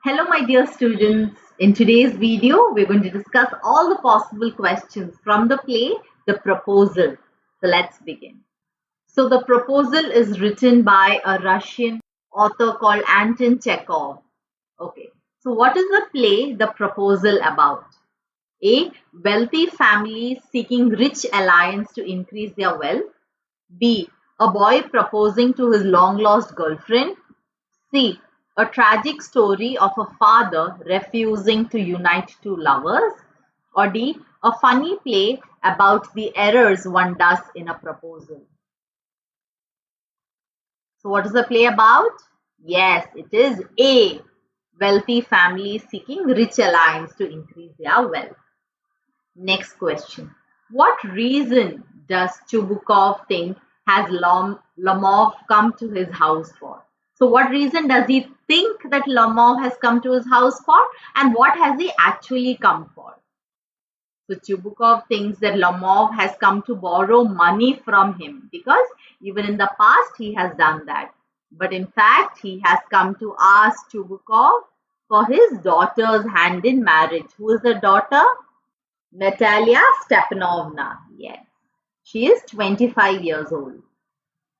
Hello, my dear students. In today's video, we're going to discuss all the possible questions from the play, The Proposal. So let's begin. So the proposal is written by a Russian author called Anton Chekhov. Okay. So what is the play, The Proposal about? A. Wealthy families seeking rich alliance to increase their wealth. B. A boy proposing to his long-lost girlfriend. C. A tragic story of a father refusing to unite two lovers. Or D. A funny play about the errors one does in a proposal. So what is the play about? Yes, it is A. Wealthy families seeking rich alliance to increase their wealth. Next question. What reason does Chubukov think has Lomov come to his house for? So what reason does he think that Lomov has come to his house for, and what has he actually come for? So Chubukov thinks that Lomov has come to borrow money from him because even in the past he has done that. But in fact, he has come to ask Chubukov for his daughter's hand in marriage. Who is the daughter? Natalia Stepanovna. Yes, she is 25 years old.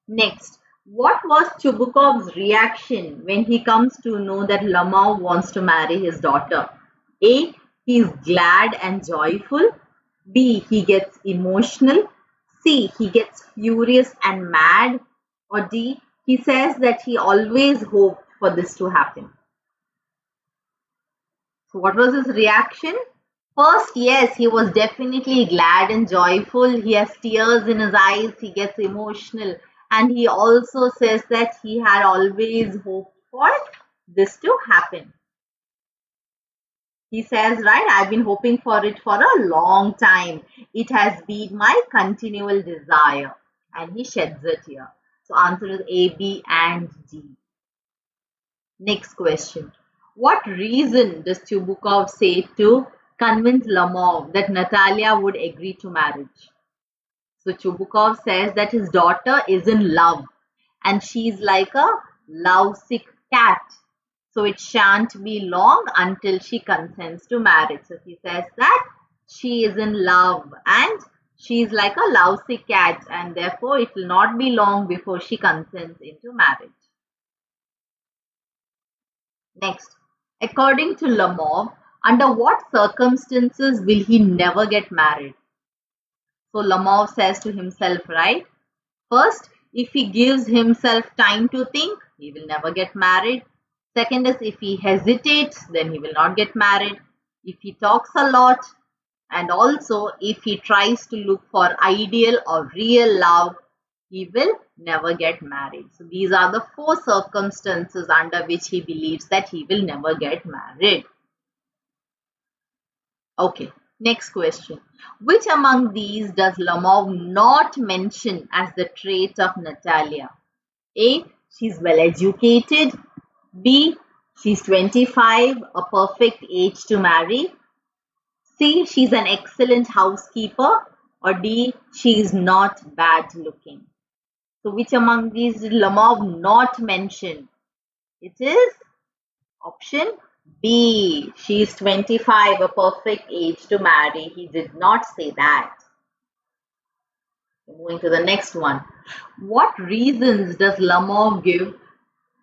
Next, what was Chubukov's reaction when he comes to know that Lomov wants to marry his daughter? A. He is glad and joyful. B. He gets emotional. C. He gets furious and mad. Or D. He says that he always hoped for this to happen. So what was his reaction? First, yes, he was definitely glad and joyful. He has tears in his eyes. He gets emotional. And he also says that he had always hoped for this to happen. He says, right, I've been hoping for it for a long time. It has been my continual desire. And he sheds a tear. So answer is A, B and D. Next question. What reason does Chubukov say to convince Lomov that Natalia would agree to marriage? So Chubukov says that his daughter is in love and she's like a lovesick cat. So it shan't be long until she consents to marriage. So he says that she is in love and she's like a lovesick cat and therefore it will not be long before she consents into marriage. Next, according to Lomov, under what circumstances will he never get married? So Lomov says to himself, right? First, if he gives himself time to think, he will never get married. Second is if he hesitates, then he will not get married. If he talks a lot, and also if he tries to look for ideal or real love, he will never get married. So these are the four circumstances under which he believes that he will never get married. Okay, next question. Which among these does Lomov not mention as the trait of Natalia? A. She's well educated. B. She's 25, a perfect age to marry. C. She's an excellent housekeeper. Or D. She is not bad looking. So which among these did Lomov not mention? It is option B. She is 25, a perfect age to marry. He did not say that. Moving to the next one. What reasons does Lomov give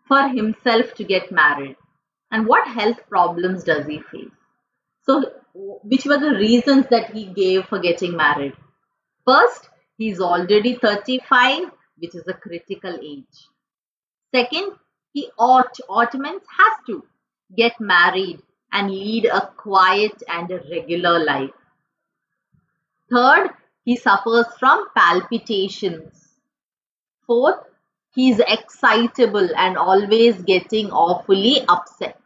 for himself to get married? And what health problems does he face? So, which were the reasons that he gave for getting married? First, he's already 35, which is a critical age. Second, he means has to get married and lead a quiet and a regular life. Third, he suffers from palpitations. Fourth, he is excitable and always getting awfully upset.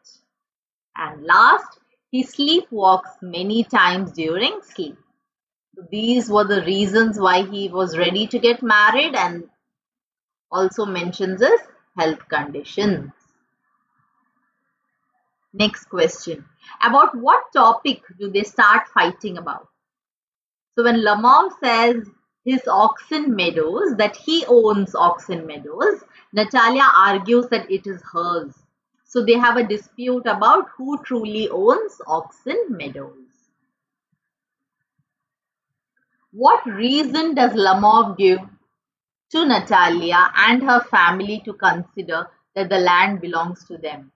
And last, he sleepwalks many times during sleep. So these were the reasons why he was ready to get married and also mentions his health conditions. Next question. About what topic do they start fighting about? So when Lomov says his oxen meadows, that he owns oxen meadows, Natalia argues that it is hers. So they have a dispute about who truly owns Oxen Meadows. What reason does Lamov give to Natalia and her family to consider that the land belongs to them?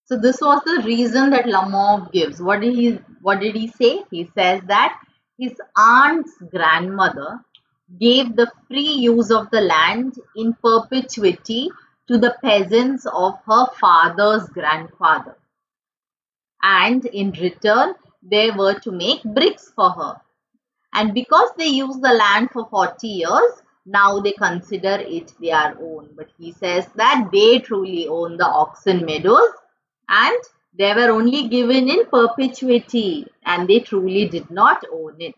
So this was the reason that Lamov gives. What did he say? He says that his aunt's grandmother gave the free use of the land in perpetuity to the peasants of her father's grandfather. And in return, they were to make bricks for her. And because they used the land for 40 years, now they consider it their own. But he says that they truly own the Oxen Meadows and they were only given in perpetuity and they truly did not own it.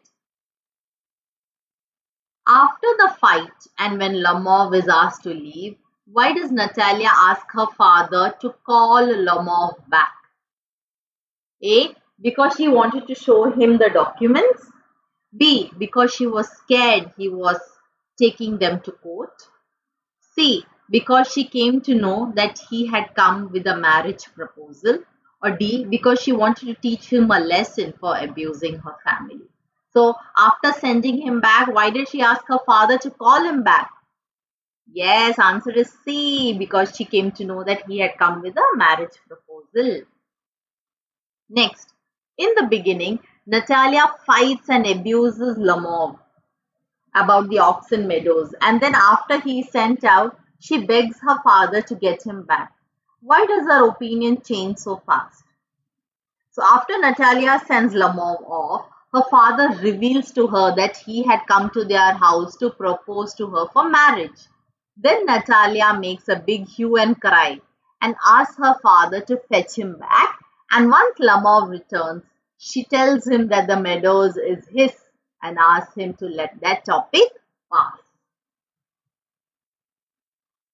After the fight and when Lomov is asked to leave, why does Natalia ask her father to call Lomov back? A. Because she wanted to show him the documents. B. Because she was scared he was taking them to court. C. Because she came to know that he had come with a marriage proposal. Or D. Because she wanted to teach him a lesson for abusing her family. So after sending him back, why did she ask her father to call him back? Yes, answer is C. Because she came to know that he had come with a marriage proposal. Next, in the beginning, Natalia fights and abuses Lamov about the Oxen Meadows, and then after he is sent out, she begs her father to get him back. Why does her opinion change so fast? So after Natalia sends Lamov off, her father reveals to her that he had come to their house to propose to her for marriage. Then Natalia makes a big hue and cry and asks her father to fetch him back. And once Lamov returns, she tells him that the meadows is his and asks him to let that topic pass.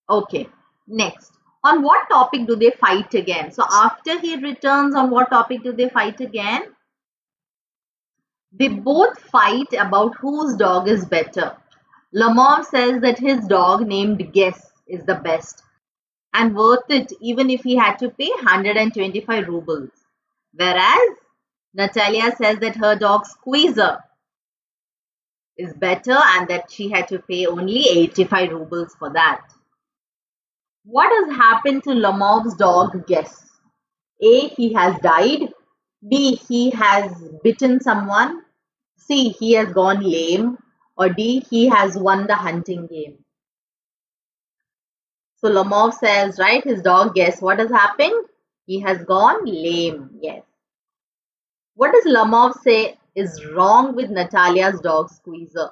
Okay, next. On what topic do they fight again? So after he returns, on what topic do they fight again? They both fight about whose dog is better. Lamov says that his dog named Guess is the best and worth it even if he had to pay 125 rubles. Whereas Natalia says that her dog Squeezer is better and that she had to pay only 85 rubles for that. What has happened to Lamov's dog Guess? A. He has died. B. He has bitten someone. C. He has gone lame. Or D. He has won the hunting game. So Lomov says, right, his dog, guess what has happened? He has gone lame. Yes. What does Lomov say is wrong with Natalia's dog Squeezer?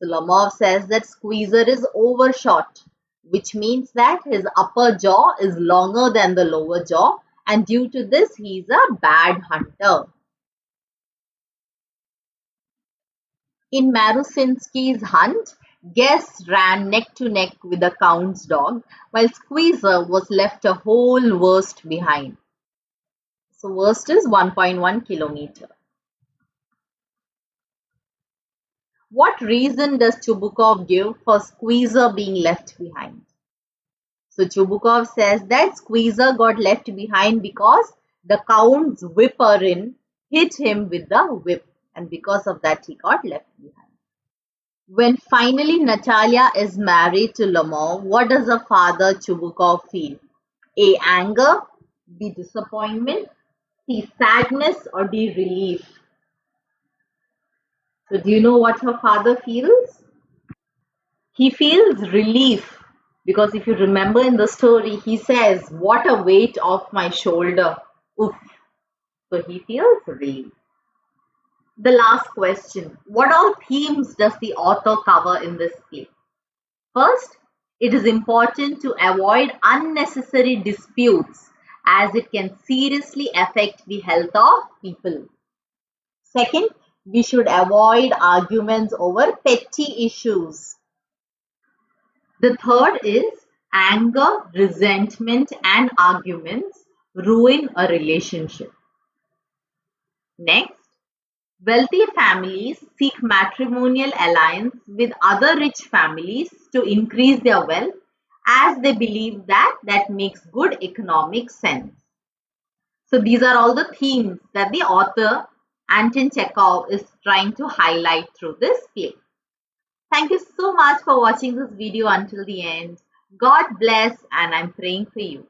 So Lomov says that Squeezer is overshot, which means that his upper jaw is longer than the lower jaw, and due to this, he is a bad hunter. In Marusinski's hunt, Guess ran neck to neck with the Count's dog, while Squeezer was left a whole verst behind. So verst is 1.1 kilometer. What reason does Chubukov give for Squeezer being left behind? So Chubukov says that Squeezer got left behind because the Count's whipper-in hit him with the whip, and because of that he got left behind. When finally Natalia is married to Lomov, what does her father Chubukov feel? A. Anger, B. Disappointment, C. Sadness, or D. Relief? So do you know what her father feels? He feels relief because if you remember in the story, he says, "What a weight off my shoulder." Oof. So he feels relief. The last question. What all themes does the author cover in this play? First, it is important to avoid unnecessary disputes as it can seriously affect the health of people. Second, we should avoid arguments over petty issues. The third is anger, resentment, and arguments ruin a relationship. Next, wealthy families seek matrimonial alliance with other rich families to increase their wealth, as they believe that that makes good economic sense. So these are all the themes that the author Anton Chekhov is trying to highlight through this play. Thank you so much for watching this video until the end. God bless, and I'm praying for you.